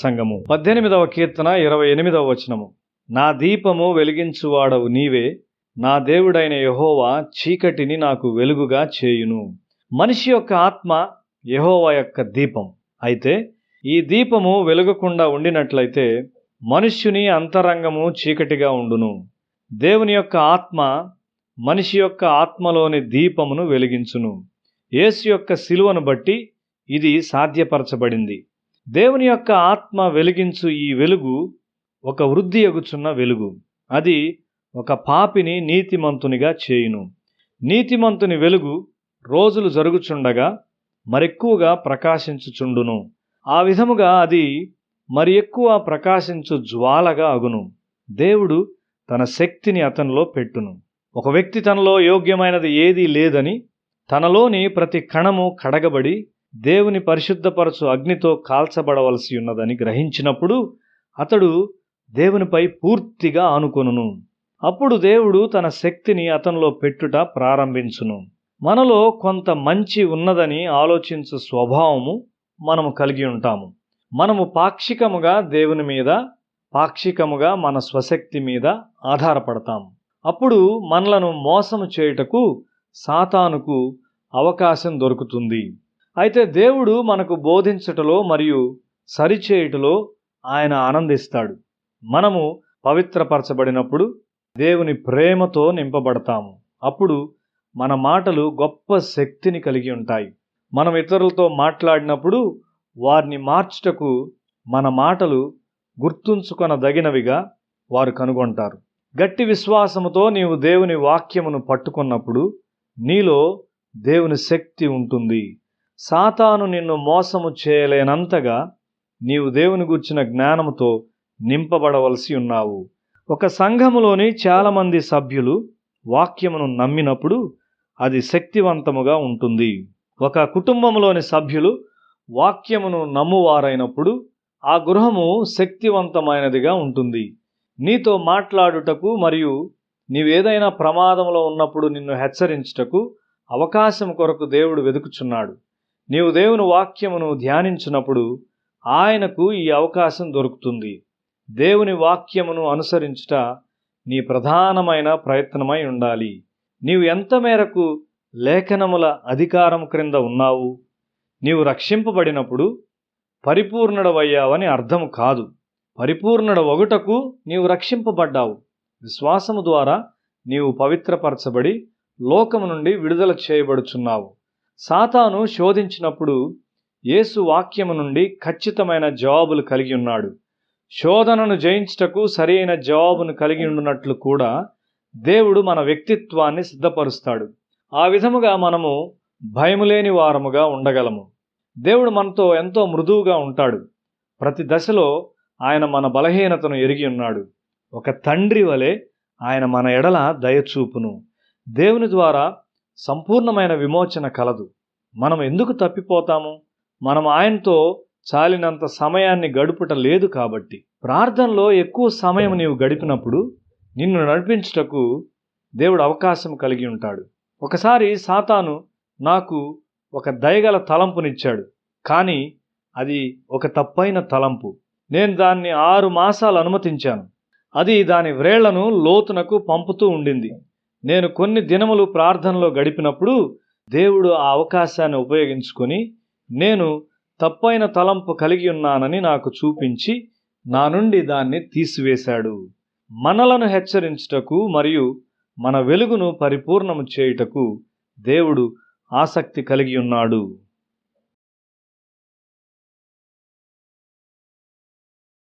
సంఘము 18వ కీర్తన 28వ వచనము. నా దీపము వెలిగించువాడవు నీవే, నా దేవుడైన యెహోవా చీకటిని నాకు వెలుగుగా చేయును. మనిషి యొక్క ఆత్మ యెహోవా యొక్క దీపం. అయితే ఈ దీపము వెలుగకుండా ఉండినట్లయితే మనుష్యుని అంతరంగము చీకటిగా ఉండును. దేవుని యొక్క ఆత్మ మనిషి యొక్క ఆత్మలోని దీపమును వెలిగించును. యేసు యొక్క శిలువను బట్టి ఇది సాధ్యపరచబడింది. దేవుని యొక్క ఆత్మ వెలిగించు ఈ వెలుగు ఒక వృద్ధి ఎగుచున్న వెలుగు. అది ఒక పాపిని నీతిమంతునిగా చేయును. నీతిమంతుని వెలుగు రోజులు జరుగుచుండగా మరెక్కువగా ప్రకాశించుచుండును. ఆ విధముగా అది మరి ఎక్కువ ప్రకాశించు జ్వాలగా అగును. దేవుడు తన శక్తిని అతనిలో పెట్టును. ఒక వ్యక్తి తనలో యోగ్యమైనది ఏదీ లేదని, తనలోని ప్రతి కణము కడగబడి దేవుని పరిశుద్ధపరచు అగ్నితో కాల్చబడవలసి ఉన్నదని గ్రహించినప్పుడు అతడు దేవునిపై పూర్తిగా ఆనుకొనును. అప్పుడు దేవుడు తన శక్తిని అతనిలో పెట్టుట ప్రారంభించును. మనలో కొంత మంచి ఉన్నదని ఆలోచించు స్వభావము మనము కలిగి ఉంటాము. మనము పాక్షికముగా దేవుని మీద, పాక్షికముగా మన స్వశక్తి మీద ఆధారపడతాము. అప్పుడు మనలను మోసము చేయుటకు సాతానుకు అవకాశం దొరుకుతుంది. అయితే దేవుడు మనకు బోధించుటలో మరియు సరిచేయుటలో ఆయన ఆనందిస్తాడు. మనము పవిత్రపరచబడినప్పుడు దేవుని ప్రేమతో నింపబడతాము. అప్పుడు మన మాటలు గొప్ప శక్తిని కలిగి ఉంటాయి. మనం ఇతరులతో మాట్లాడినప్పుడు వారిని మార్చుటకు మన మాటలు గుర్తుంచుకొనదగినవిగా వారు కనుగొంటారు. గట్టి విశ్వాసముతో నీవు దేవుని వాక్యమును పట్టుకున్నప్పుడు నీలో దేవుని శక్తి ఉంటుంది. సాతాను నిన్ను మోసము చేయలేనంతగా నీవు దేవుని గూర్చిన జ్ఞానముతో నింపబడవలసి ఉన్నావు. ఒక సంఘములోని చాలామంది సభ్యులు వాక్యమును నమ్మినప్పుడు అది శక్తివంతముగా ఉంటుంది. ఒక కుటుంబంలోని సభ్యులు వాక్యమును నమ్మువారైనప్పుడు ఆ గృహము శక్తివంతమైనదిగా ఉంటుంది. నీతో మాట్లాడుటకు మరియు నీవేదైనా ప్రమాదంలో ఉన్నప్పుడు నిన్ను హెచ్చరించుటకు అవకాశం కొరకు దేవుడు వెతుకుచున్నాడు. నీవు దేవుని వాక్యమును ధ్యానించినప్పుడు ఆయనకు ఈ అవకాశం దొరుకుతుంది. దేవుని వాక్యమును అనుసరించుట నీ ప్రధానమైన ప్రయత్నమై ఉండాలి. నీవు ఎంత మేరకు లేఖనముల అధికారం క్రింద ఉన్నావు? నీవు రక్షింపబడినప్పుడు పరిపూర్ణుడవయ్యావని అర్థం కాదు. పరిపూర్ణుడవగుటకు నీవు రక్షింపబడ్డావు. విశ్వాసము ద్వారా నీవు పవిత్రపరచబడి లోకము నుండి విడుదల చేయబడుచున్నావు. సాతాను శోధించినప్పుడు యేసు వాక్యము నుండి ఖచ్చితమైన జవాబులు కలిగి ఉన్నాడు. శోధనను జయించుటకు సరైన జవాబును కలిగి ఉండునట్లు కూడా దేవుడు మన వ్యక్తిత్వాన్ని సిద్ధపరుస్తాడు. ఆ విధముగా మనము భయములేని వారముగా ఉండగలము. దేవుడు మనతో ఎంతో మృదువుగా ఉంటాడు. ప్రతి దశలో ఆయన మన బలహీనతను ఎరిగి ఉన్నాడు. ఒక తండ్రి వలె ఆయన మన ఎడల దయచూపును. దేవుని ద్వారా సంపూర్ణమైన విమోచన కలదు. మనం ఎందుకు తప్పిపోతాము? మనం ఆయనతో చాలినంత సమయాన్ని గడుపుట లేదు కాబట్టి. ప్రార్థనలో ఎక్కువ సమయం నీవు గడిపినప్పుడు నిన్ను నడిపించుటకు దేవుడు అవకాశం కలిగి ఉంటాడు. ఒకసారి సాతాను నాకు ఒక దయగల తలంపునిచ్చాడు. కానీ అది ఒక తప్పైన తలంపు. నేను దాన్ని 6 మాసాలు అనుమతించాను. అది దాని వ్రేళ్లను లోతునకు పంపుతూ ఉండింది. నేను కొన్ని దినములు ప్రార్థనలో గడిపినప్పుడు దేవుడు ఆ అవకాశాన్ని ఉపయోగించుకొని నేను తప్పైన తలంపు కలిగి ఉన్నానని నాకు చూపించి నా నుండి దాన్ని తీసివేశాడు. మనలను హెచ్చరించుటకు మరియు మన వెలుగును పరిపూర్ణము చేయుటకు దేవుడు ఆసక్తి కలిగి ఉన్నాడు.